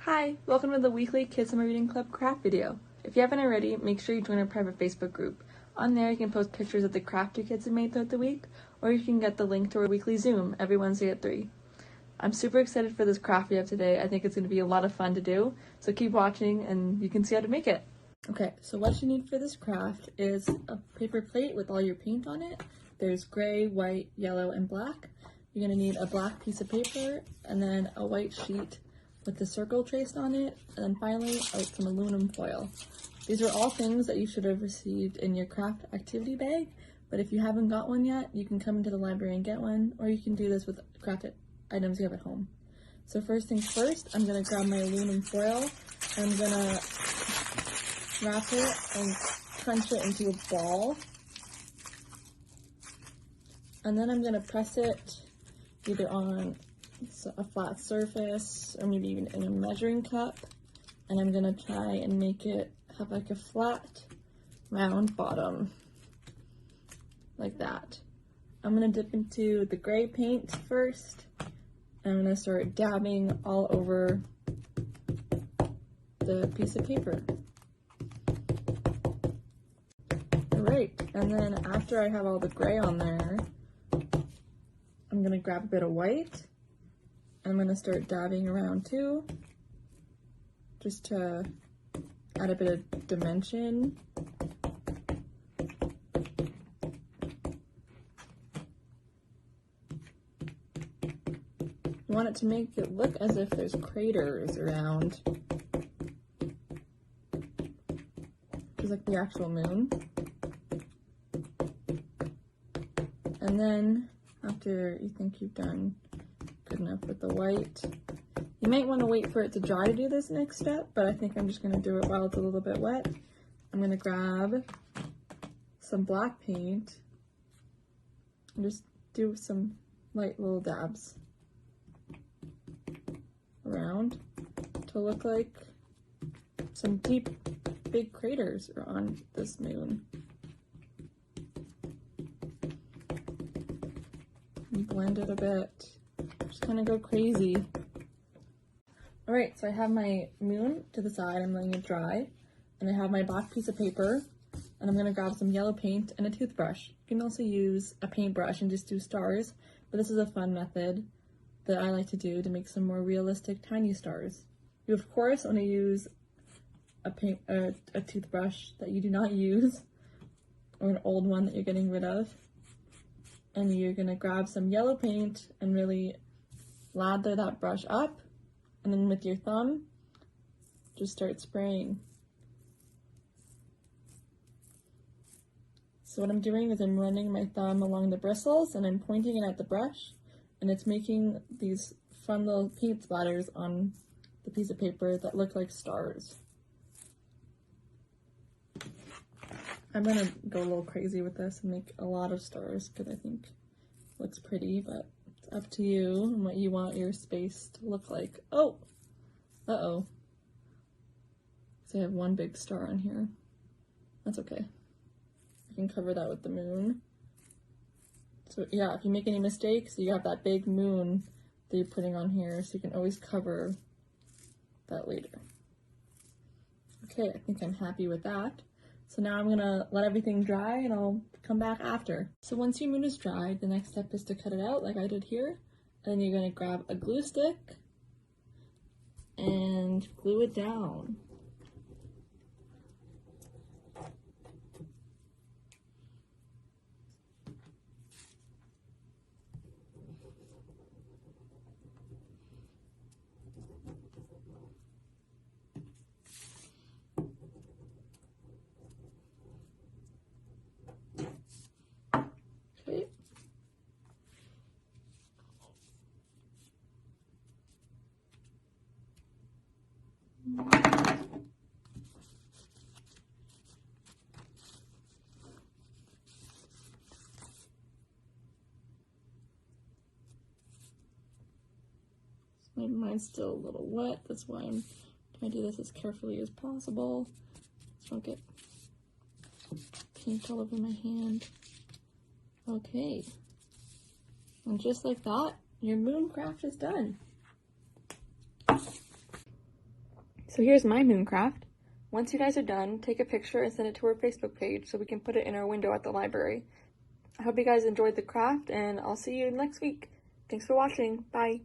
Hi, welcome to the weekly Kids Summer Reading Club craft video. If you haven't already, make sure you join our private Facebook group. On there you can post pictures of the craft your kids have made throughout the week, or you can get the link to our weekly Zoom every Wednesday at 3. I'm super excited for this craft we have today. I think it's going to be a lot of fun to do, so keep watching and you can see how to make it. Okay, so what you need for this craft is a paper plate with all your paint on it. There's gray, white, yellow, and black. You're going to need a black piece of paper and then a white sheet with the circle traced on it, and then finally some aluminum foil. These are all things that you should have received in your craft activity bag, but if you haven't got one yet, you can come into the library and get one, or you can do this with craft items you have at home. So first things first, I'm going to grab my aluminum foil, and I'm going to wrap it and crunch it into a ball, and then I'm going to press it either on a flat surface or maybe even in a measuring cup, and I'm gonna try and make it have like a flat round bottom like that. I'm gonna dip into the gray paint first, and I'm gonna start dabbing all over the piece of paper. Alright, and then after I have all the gray on there, I'm gonna grab a bit of white. I'm going to start dabbing around too, just to add a bit of dimension. You want it to make it look as if there's craters around, just like the actual moon. And then after you think you've done good enough with the white, you might want to wait for it to dry to do this next step, but I think I'm just going to do it while it's a little bit wet. I'm going to grab some black paint and just do some light little dabs around to look like some deep big craters are on this moon. And blend it a bit. Just kind of go crazy. Alright, so I have my moon to the side, I'm letting it dry, and I have my black piece of paper, and I'm going to grab some yellow paint and a toothbrush. You can also use a paintbrush and just do stars, but this is a fun method that I like to do to make some more realistic tiny stars. You of course want to use a toothbrush that you do not use, or an old one that you're getting rid of, and you're going to grab some yellow paint and really lather that brush up, and then with your thumb, just start spraying. So what I'm doing is I'm running my thumb along the bristles, and I'm pointing it at the brush, and it's making these fun little paint splatters on the piece of paper that look like stars. I'm gonna go a little crazy with this and make a lot of stars because I think it looks pretty, but it's up to you and what you want your space to look like. Oh! Uh-oh. So I have one big star on here. That's okay. I can cover that with the moon. So yeah, if you make any mistakes, you have that big moon that you're putting on here, so you can always cover that later. Okay, I think I'm happy with that. So now I'm gonna let everything dry and I'll come back after. So once your moon is dried, the next step is to cut it out like I did here. And then you're gonna grab a glue stick and glue it down. Okay. Mine's still a little wet, that's why I'm trying to do this as carefully as possible, so I don't get paint all over my hand. Okay, and just like that, your moon craft is done. So here's my moon craft. Once you guys are done, take a picture and send it to our Facebook page so we can put it in our window at the library. I hope you guys enjoyed the craft, and I'll see you next week. Thanks for watching. Bye.